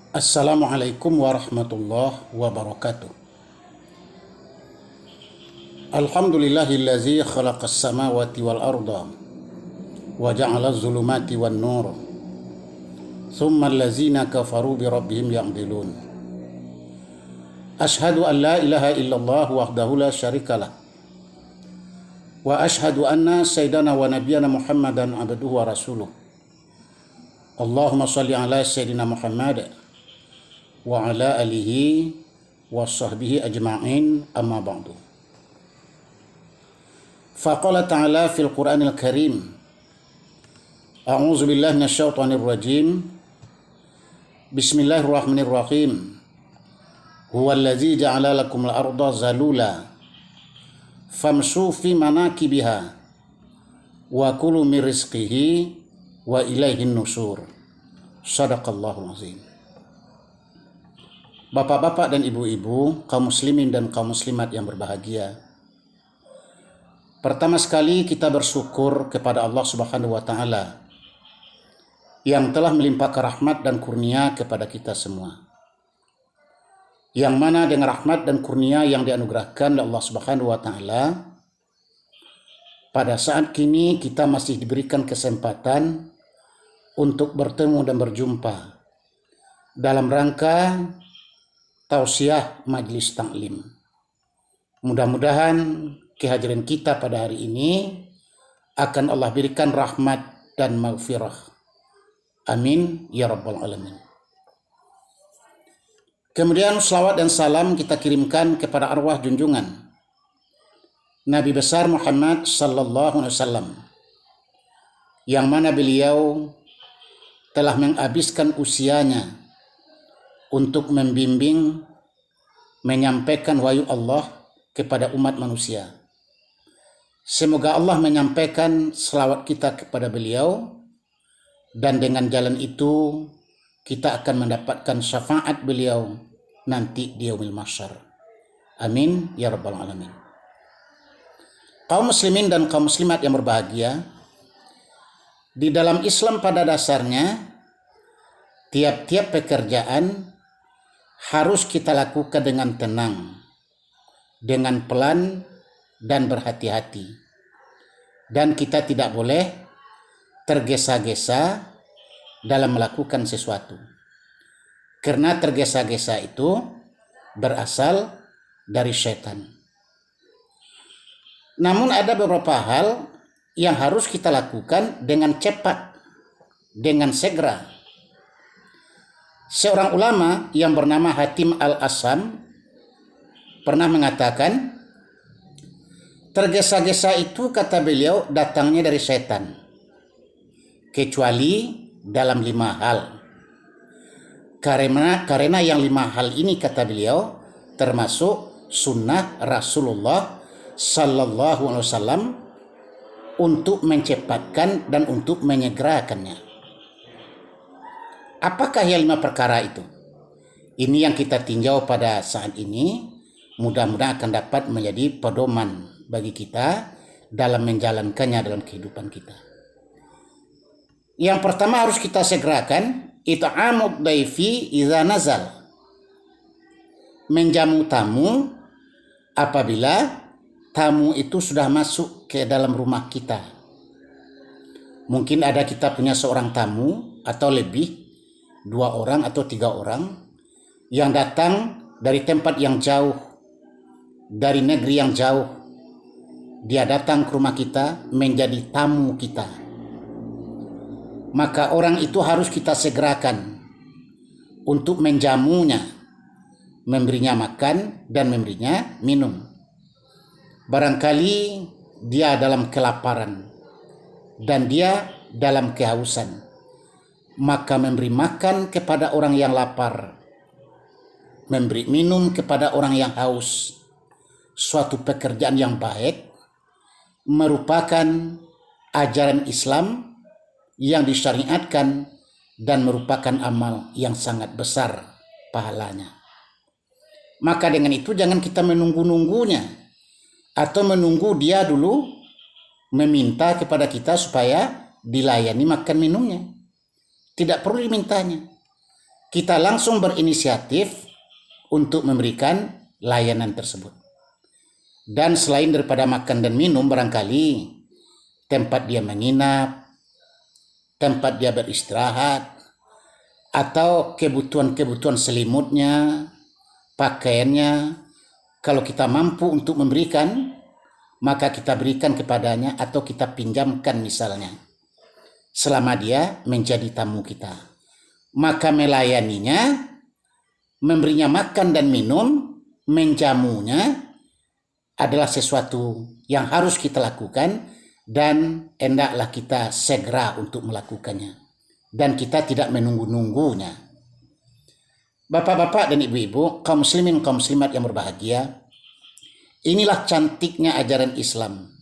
Assalamualaikum warahmatullahi wabarakatuh. Alhamdulillahillazi khalaqas samawati wal arda wa ja'ala zulumati wan nur. Thumma allazina kafaru bi rabbihim ya'dilun. Ashhadu an la ilaha illallah wahdahu la syarikalah. Wa ashhadu anna sayyidana wa nabiyyana Muhammadan abduhu wa rasuluh. Allahumma salli ala sayyidina Muhammad wa ala alihi wa sahbihi ajma'in, amma ba'du. Faqala ta'ala fil Qur'anil Karim, a'udzu billahi minasyaitonir rajim. Bismillahirrahmanirrahim. Huwallazi ja'ala lakumul arda zalula famshu fi manakibiha wa kulu min rizqihi wa ilaihin nusur. Shadaqallahul azim. Bapak-bapak dan ibu-ibu, kaum muslimin dan kaum muslimat yang berbahagia. Pertama sekali kita bersyukur kepada Allah Subhanahu wa taala yang telah melimpahkan rahmat dan kurnia kepada kita semua. Yang mana dengan rahmat dan kurnia yang dianugerahkan oleh Allah Subhanahu wa taala, pada saat kini kita masih diberikan kesempatan untuk bertemu dan berjumpa dalam rangka tausiah Majelis Taklim. Mudah-mudahan kehadiran kita pada hari ini akan Allah berikan rahmat dan maghfirah. Amin ya rabbal alamin. Kemudian selawat dan salam kita kirimkan kepada arwah junjungan Nabi besar Muhammad sallallahu alaihi wasallam, yang mana beliau telah menghabiskan usianya untuk membimbing, menyampaikan wahyu Allah kepada umat manusia. Semoga Allah menyampaikan selawat kita kepada beliau, dan dengan jalan itu kita akan mendapatkan syafaat beliau nanti di yaumil mahsyar. Amin ya rabbal alamin. Kaum muslimin dan kaum muslimat yang berbahagia, di dalam Islam pada dasarnya tiap-tiap pekerjaan harus kita lakukan dengan tenang, dengan pelan dan berhati-hati. Dan kita tidak boleh tergesa-gesa dalam melakukan sesuatu. Karena tergesa-gesa itu berasal dari setan. Namun ada beberapa hal yang harus kita lakukan dengan cepat, dengan segera. Seorang ulama yang bernama Hatim Al-Assam pernah mengatakan, tergesa-gesa itu, kata beliau, datangnya dari setan, kecuali dalam 5 hal. Karena yang 5 hal ini, kata beliau, termasuk sunnah Rasulullah sallallahu alaihi wasallam untuk mencepatkan dan untuk menyegerakannya. Apakah yang 5 perkara itu? Ini yang kita tinjau pada saat ini. Mudah-mudahan akan dapat menjadi pedoman bagi kita dalam menjalankannya dalam kehidupan kita. Yang pertama harus kita segerakan, it'amud daifi idza nazal. Menjamu tamu apabila tamu itu sudah masuk ke dalam rumah kita. Mungkin ada kita punya seorang tamu atau lebih, 2 orang atau 3 orang yang datang dari tempat yang jauh, dari negeri yang jauh. Dia datang ke rumah kita menjadi tamu kita. Maka orang itu harus kita segerakan untuk menjamunya, memberinya makan dan memberinya minum. Barangkali dia dalam kelaparan dan dia dalam kehausan, maka memberi makan kepada orang yang lapar, memberi minum kepada orang yang haus, suatu pekerjaan yang baik, merupakan ajaran Islam yang disyariatkan dan merupakan amal yang sangat besar pahalanya. Maka dengan itu jangan kita menunggu-nunggunya atau menunggu dia dulu meminta kepada kita supaya dilayani makan minumnya. Tidak perlu dimintanya. kita langsung berinisiatif untuk memberikan layanan tersebut. Dan selain daripada makan dan minum, barangkali tempat dia menginap, tempat dia beristirahat, atau kebutuhan-kebutuhan selimutnya, pakaiannya, kalau kita mampu untuk memberikan, maka kita berikan kepadanya atau kita pinjamkan misalnya, selama dia menjadi tamu kita. Maka melayaninya, memberinya makan dan minum, menjamunya adalah sesuatu yang harus kita lakukan dan hendaklah kita segera untuk melakukannya. Dan kita tidak menunggu-nunggunya. Bapak-bapak dan ibu-ibu, kaum muslimin, kaum muslimat yang berbahagia, inilah cantiknya ajaran Islam.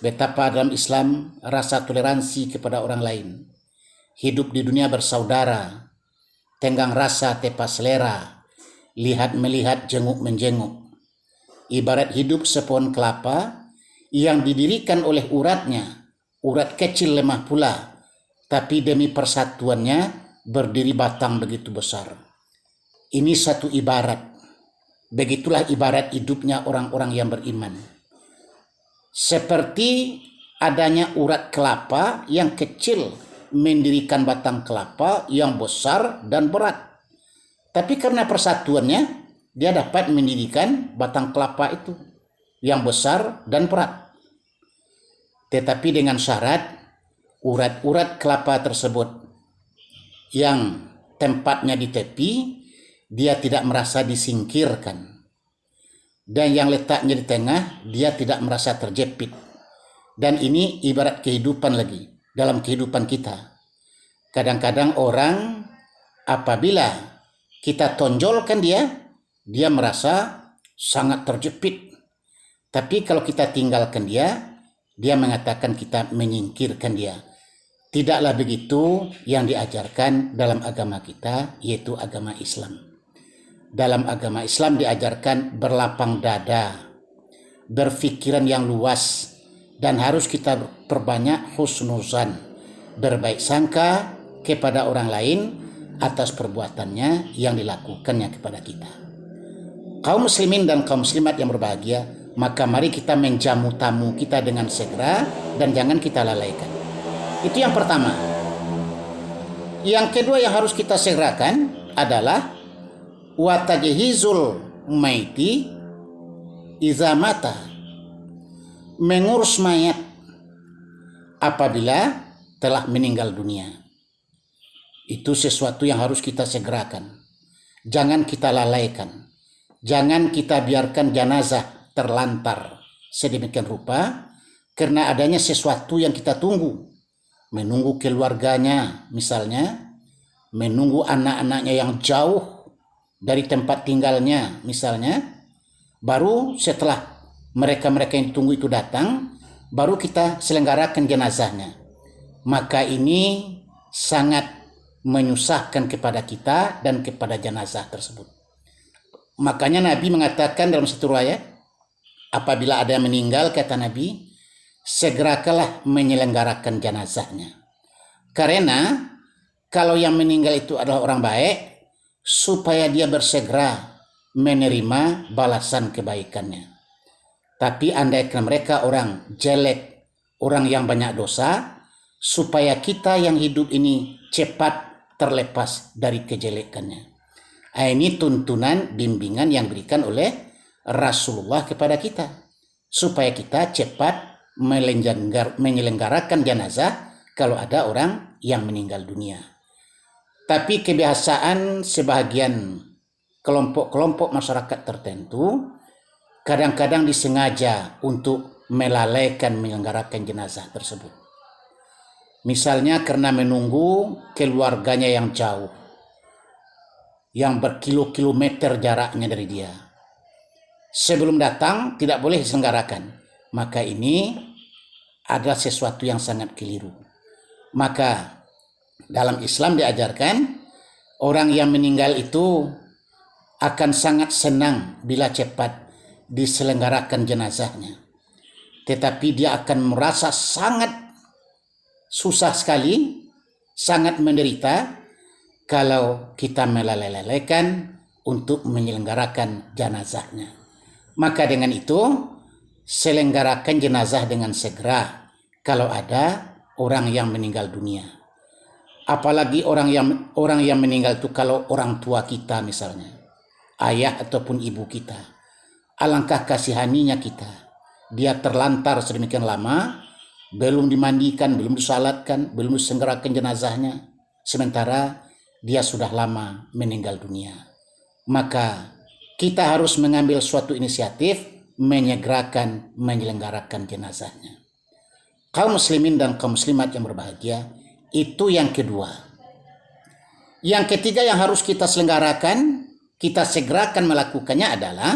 Betapa dalam Islam rasa toleransi kepada orang lain. Hidup di dunia bersaudara, tenggang rasa tepa selera, lihat melihat jenguk menjenguk. Ibarat hidup sepohon kelapa yang didirikan oleh uratnya, urat kecil lemah pula, tapi demi persatuannya berdiri batang begitu besar. Ini satu ibarat. Begitulah ibarat hidupnya orang-orang yang beriman. Seperti adanya urat kelapa yang kecil mendirikan batang kelapa yang besar dan berat. Tapi karena persatuannya, dia dapat mendirikan batang kelapa itu yang besar dan berat. Tetapi dengan syarat urat-urat kelapa tersebut yang tempatnya di tepi, dia tidak merasa disingkirkan. Dan yang letaknya di tengah, dia tidak merasa terjepit. Dan ini ibarat kehidupan lagi, dalam kehidupan kita. Kadang-kadang orang apabila kita tonjolkan dia merasa sangat terjepit. Tapi kalau kita tinggalkan dia mengatakan kita menyingkirkan dia. Tidaklah begitu yang diajarkan dalam agama kita, yaitu agama Islam. Dalam agama Islam diajarkan berlapang dada, berfikiran yang luas, dan harus kita perbanyak husnuzan, berbaik sangka kepada orang lain atas perbuatannya yang dilakukannya kepada kita. Kaum muslimin dan kaum muslimat yang berbahagia, maka mari kita menjamu tamu kita dengan segera dan jangan kita lalaikan. Itu yang pertama. Yang kedua yang harus kita segerakan adalah wa tajhizul maiti iza mata, mengurus mayat apabila telah meninggal dunia. Itu sesuatu yang harus kita segerakan. Jangan kita lalaikan. Jangan kita biarkan jenazah terlantar sedemikian rupa karena adanya sesuatu yang kita tunggu. Menunggu keluarganya misalnya, menunggu anak-anaknya yang jauh dari tempat tinggalnya misalnya, baru setelah mereka-mereka yang ditunggu itu datang, baru kita selenggarakan jenazahnya. Maka ini sangat menyusahkan kepada kita dan kepada jenazah tersebut. Makanya Nabi mengatakan dalam satu riwayat, apabila ada yang meninggal, kata Nabi, segerakanlah menyelenggarakan jenazahnya. Karena kalau yang meninggal itu adalah orang baik, supaya dia bersegera menerima balasan kebaikannya. Tapi andaikan mereka orang jelek, orang yang banyak dosa, supaya kita yang hidup ini cepat terlepas dari kejelekannya. Ini tuntunan bimbingan yang diberikan oleh Rasulullah kepada kita, supaya kita cepat menyelenggarakan jenazah kalau ada orang yang meninggal dunia. Tapi kebiasaan sebagian kelompok-kelompok masyarakat tertentu kadang-kadang disengaja untuk melalaikan menyelenggarakan jenazah tersebut. Misalnya karena menunggu keluarganya yang jauh, yang berkilo-kilometer jaraknya dari dia. Sebelum datang tidak boleh diselenggarakan. Maka ini adalah sesuatu yang sangat keliru. Maka dalam Islam diajarkan orang yang meninggal itu akan sangat senang bila cepat diselenggarakan jenazahnya. Tetapi dia akan merasa sangat susah sekali, sangat menderita kalau kita melalaikan untuk menyelenggarakan jenazahnya. Maka dengan itu, selenggarakan jenazah dengan segera kalau ada orang yang meninggal dunia. Apalagi orang yang meninggal itu kalau orang tua kita misalnya, ayah ataupun ibu kita. Alangkah kasihaninya kita. Dia terlantar sedemikian lama, belum dimandikan, belum disalatkan, belum diselenggarakan jenazahnya. Sementara dia sudah lama meninggal dunia. Maka kita harus mengambil suatu inisiatif menyegerakan menyelenggarakan jenazahnya. Kaum muslimin dan kaum muslimat yang berbahagia, itu yang kedua. Yang ketiga yang harus kita selenggarakan, kita segerakan melakukannya adalah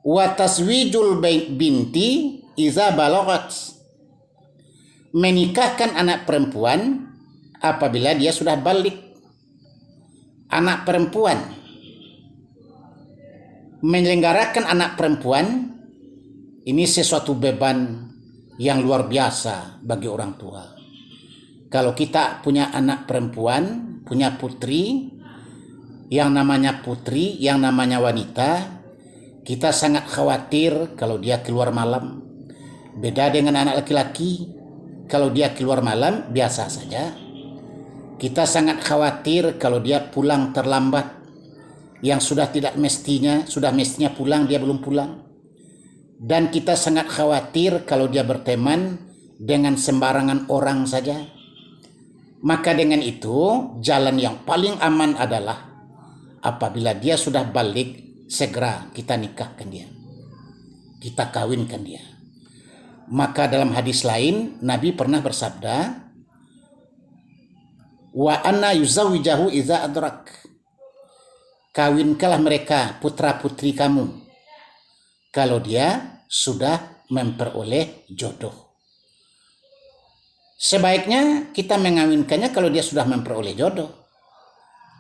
wa taswijul binti iza balaghat, menikahkan anak perempuan apabila dia sudah balik. Anak perempuan, menyelenggarakan anak perempuan ini sesuatu beban yang luar biasa bagi orang tua. Kalau kita punya anak perempuan, punya putri, yang namanya putri, yang namanya wanita, kita sangat khawatir kalau dia keluar malam. Beda dengan anak laki-laki, kalau dia keluar malam biasa saja. Kita sangat khawatir kalau dia pulang terlambat, yang sudah tidak mestinya, sudah mestinya pulang dia belum pulang. Dan kita sangat khawatir kalau dia berteman dengan sembarangan orang saja. Maka dengan itu, jalan yang paling aman adalah apabila dia sudah balik, segera kita nikahkan dia. Kita kawinkan dia. Maka dalam hadis lain, Nabi pernah bersabda, wa anna yuzawijahu iza adrak, kawinkanlah mereka putra-putri kamu kalau dia sudah memperoleh jodoh. Sebaiknya kita mengawinkannya kalau dia sudah memperoleh jodoh.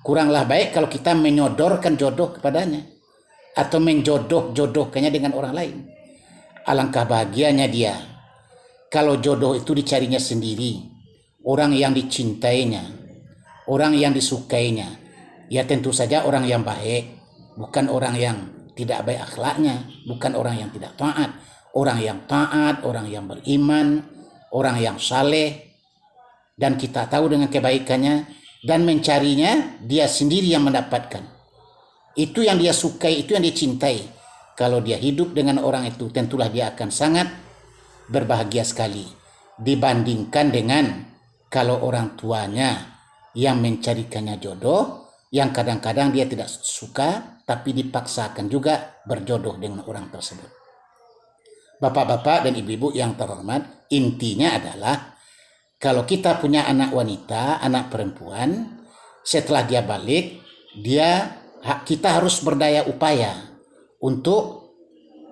Kuranglah baik kalau kita menyodorkan jodoh kepadanya atau menjodoh-jodohkannya dengan orang lain. Alangkah bahagianya dia kalau jodoh itu dicarinya sendiri, orang yang dicintainya, orang yang disukainya. Ya tentu saja orang yang baik, bukan orang yang tidak baik akhlaknya, bukan orang yang tidak taat, orang yang taat, orang yang beriman, orang yang saleh, dan kita tahu dengan kebaikannya, dan mencarinya dia sendiri yang mendapatkan. Itu yang dia sukai, itu yang dia cintai. Kalau dia hidup dengan orang itu, tentulah dia akan sangat berbahagia sekali dibandingkan dengan kalau orang tuanya yang mencarikannya jodoh, yang kadang-kadang dia tidak suka, tapi dipaksakan juga berjodoh dengan orang tersebut. Bapak-bapak dan ibu-ibu yang terhormat, intinya adalah kalau kita punya anak wanita, anak perempuan, setelah dia balik, kita harus berdaya upaya untuk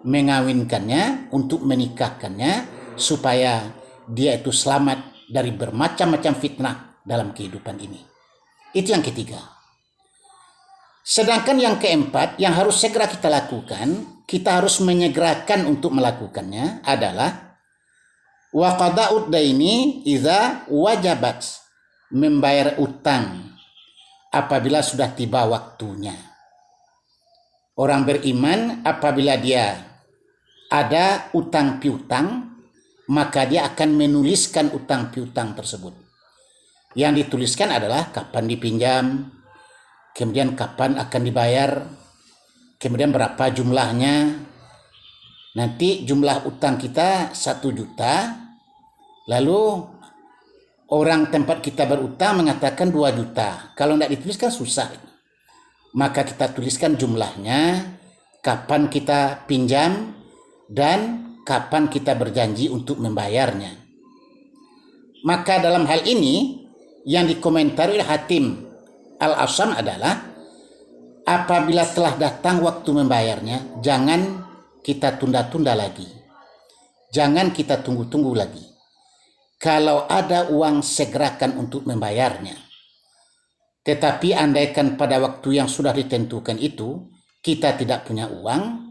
mengawinkannya, untuk menikahkannya, supaya dia itu selamat dari bermacam-macam fitnah dalam kehidupan ini. Itu yang ketiga. Sedangkan yang keempat yang harus segera kita lakukan, kita harus menyegerakan untuk melakukannya adalah wa qada'ud daini idza wajabat, membayar utang apabila sudah tiba waktunya. Orang beriman apabila dia ada utang piutang, maka dia akan menuliskan utang piutang tersebut. Yang dituliskan adalah kapan dipinjam, kemudian kapan akan dibayar, kemudian berapa jumlahnya. Nanti jumlah utang kita 1 juta, lalu orang tempat kita berutang mengatakan 2 juta. Kalau tidak dituliskan susah. Maka kita tuliskan jumlahnya, kapan kita pinjam, dan kapan kita berjanji untuk membayarnya. Maka dalam hal ini yang dikomentari oleh Hatim Al-Asam adalah apabila telah datang waktu membayarnya, jangan kita tunda-tunda lagi. Jangan kita tunggu-tunggu lagi. Kalau ada uang, segerakan untuk membayarnya. Tetapi andaikan pada waktu yang sudah ditentukan itu, kita tidak punya uang,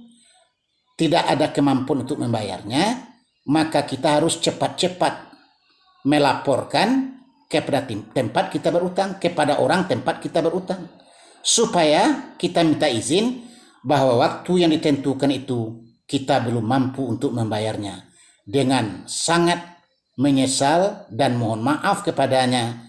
tidak ada kemampuan untuk membayarnya, maka kita harus cepat-cepat melaporkan kepada tempat kita berutang, kepada orang tempat kita berutang, supaya kita minta izin bahwa waktu yang ditentukan itu kita belum mampu untuk membayarnya, dengan sangat menyesal dan mohon maaf kepadanya.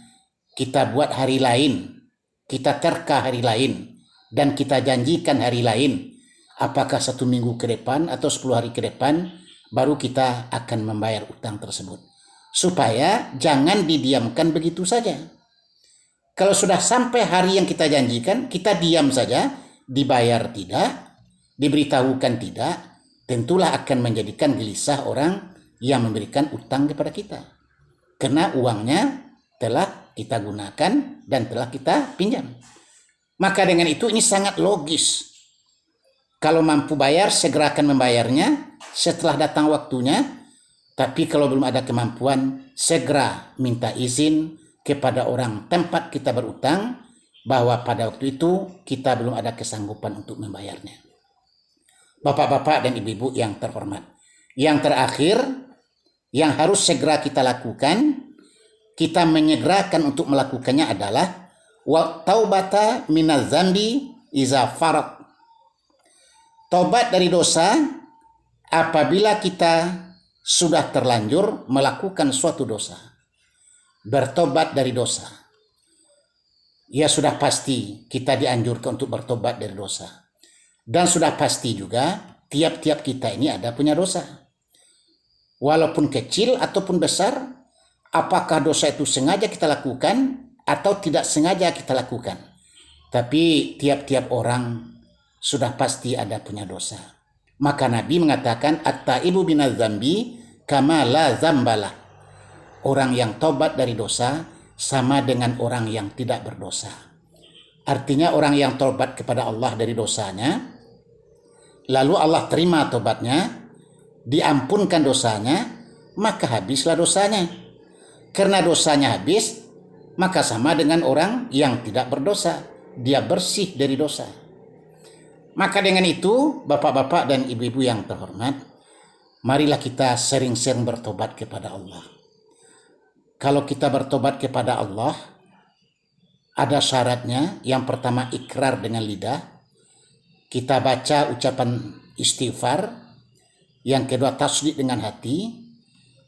Kita buat hari lain, kita terka hari lain, dan kita janjikan hari lain, apakah 1 minggu ke depan atau 10 hari ke depan, baru kita akan membayar utang tersebut. Supaya jangan didiamkan begitu saja. Kalau sudah sampai hari yang kita janjikan, kita diam saja, dibayar tidak, diberitahukan tidak, tentulah akan menjadikan gelisah orang yang memberikan utang kepada kita. Karena uangnya telah kita gunakan dan telah kita pinjam. Maka dengan itu ini sangat logis. Kalau mampu bayar, segerakan membayarnya setelah datang waktunya. Tapi kalau belum ada kemampuan, segera minta izin kepada orang tempat kita berutang bahwa pada waktu itu kita belum ada kesanggupan untuk membayarnya. Bapak-bapak dan ibu-ibu yang terhormat. Yang terakhir, yang harus segera kita lakukan, kita menyegerakan untuk melakukannya adalah wa taubata minaz zambi iza farad. Tobat dari dosa apabila kita sudah terlanjur melakukan suatu dosa. Bertobat dari dosa. Ya sudah pasti kita dianjurkan untuk bertobat dari dosa. Dan sudah pasti juga tiap-tiap kita ini ada punya dosa. Walaupun kecil ataupun besar, apakah dosa itu sengaja kita lakukan atau tidak sengaja kita lakukan. Tapi tiap-tiap orang sudah pasti ada punya dosa. Maka Nabi mengatakan at-taibu minaz zambi kama la zambalah. Orang yang tobat dari dosa sama dengan orang yang tidak berdosa. Artinya orang yang tobat kepada Allah dari dosanya, lalu Allah terima tobatnya, diampunkan dosanya, maka habislah dosanya. Karena dosanya habis, maka sama dengan orang yang tidak berdosa. Dia bersih dari dosa. Maka dengan itu, bapak-bapak dan ibu-ibu yang terhormat, marilah kita sering-sering bertobat kepada Allah. Kalau kita bertobat kepada Allah, ada syaratnya. Yang pertama, ikrar dengan lidah. Kita baca ucapan istighfar. Yang kedua, tasdik dengan hati,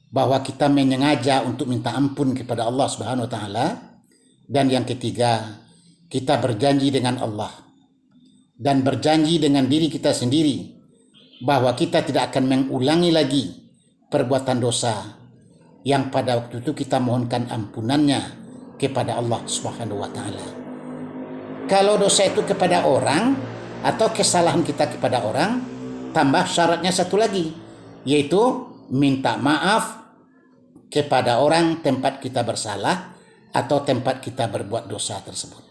bahwa kita menyengaja untuk minta ampun kepada Allah Subhanahu wa taala. Dan yang ketiga, kita berjanji dengan Allah dan berjanji dengan diri kita sendiri bahwa kita tidak akan mengulangi lagi perbuatan dosa yang pada waktu itu kita mohonkan ampunannya kepada Allah Subhanahu wa taala. Kalau dosa itu kepada orang atau kesalahan kita kepada orang, tambah syaratnya satu lagi, yaitu minta maaf kepada orang tempat kita bersalah atau tempat kita berbuat dosa tersebut.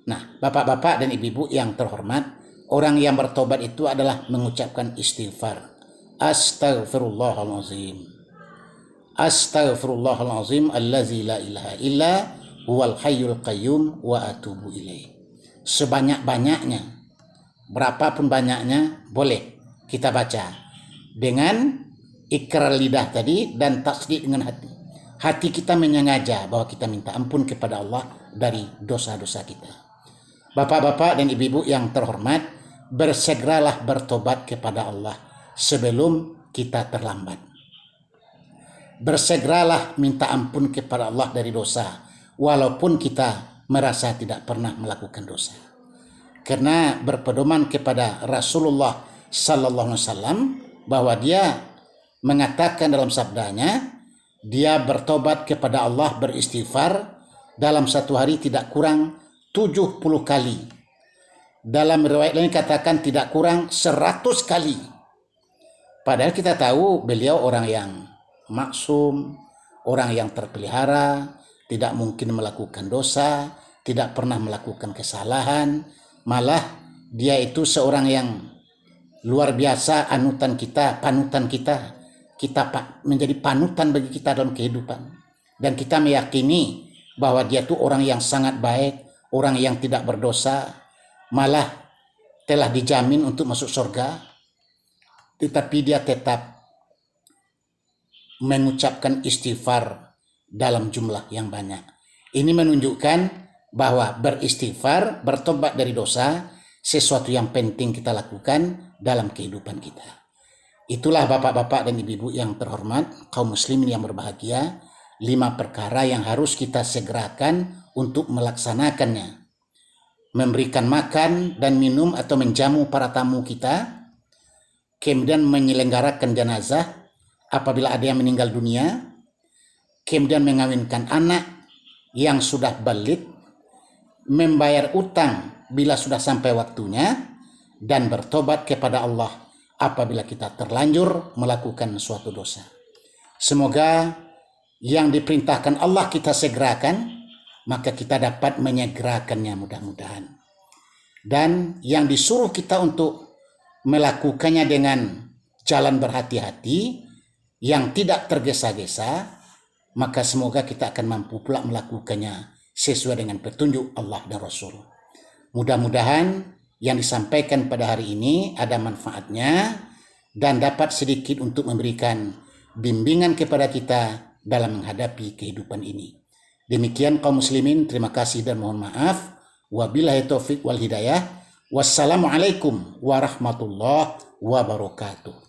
Nah, bapak-bapak dan ibu-ibu yang terhormat, orang yang bertobat itu adalah mengucapkan istighfar. Astaghfirullahalazim. Astaghfirullahalazim allazi la ilaha illa huwal hayyul qayyum wa atubu ilaih. Sebanyak-banyaknya, berapapun banyaknya, boleh kita baca dengan ikrar lidah tadi dan tasdik dengan hati. Hati kita menyengaja bahwa kita minta ampun kepada Allah dari dosa-dosa kita. Bapak-bapak dan ibu-ibu yang terhormat, bersegeralah bertobat kepada Allah sebelum kita terlambat. Bersegeralah minta ampun kepada Allah dari dosa, walaupun kita merasa tidak pernah melakukan dosa. Karena berpedoman kepada Rasulullah Sallallahu Alaihi Wasallam bahwa dia mengatakan dalam sabdanya, dia bertobat kepada Allah, beristighfar dalam satu hari tidak kurang 70 kali. Dalam riwayat lain katakan tidak kurang 100 kali. Padahal kita tahu beliau orang yang maksum, orang yang terpelihara, tidak mungkin melakukan dosa, tidak pernah melakukan kesalahan. Malah dia itu seorang yang luar biasa, anutan kita, panutan kita. Kita menjadi panutan bagi kita dalam kehidupan. Dan kita meyakini bahwa dia itu orang yang sangat baik, orang yang tidak berdosa, malah telah dijamin untuk masuk surga. Tetapi dia tetap mengucapkan istighfar dalam jumlah yang banyak. Ini menunjukkan bahwa beristighfar, bertobat dari dosa, sesuatu yang penting kita lakukan dalam kehidupan kita. Itulah bapak-bapak dan ibu-ibu yang terhormat, kaum muslimin yang berbahagia, 5 perkara yang harus kita segerakan untuk melaksanakannya. Memberikan makan dan minum atau menjamu para tamu kita, kemudian menyelenggarakan jenazah apabila ada yang meninggal dunia, kemudian mengawinkan anak yang sudah balik, membayar utang bila sudah sampai waktunya, dan bertobat kepada Allah apabila kita terlanjur melakukan suatu dosa. Semoga yang diperintahkan Allah kita segerakan, maka kita dapat menyegerakannya mudah-mudahan. Dan yang disuruh kita untuk melakukannya dengan jalan berhati-hati, yang tidak tergesa-gesa, maka semoga kita akan mampu pula melakukannya sesuai dengan petunjuk Allah dan Rasul. Mudah-mudahan yang disampaikan pada hari ini ada manfaatnya dan dapat sedikit untuk memberikan bimbingan kepada kita dalam menghadapi kehidupan ini. Demikian kaum muslimin, terima kasih dan mohon maaf. Wabillahi taufik wal hidayah. Wassalamualaikum warahmatullahi wabarakatuh.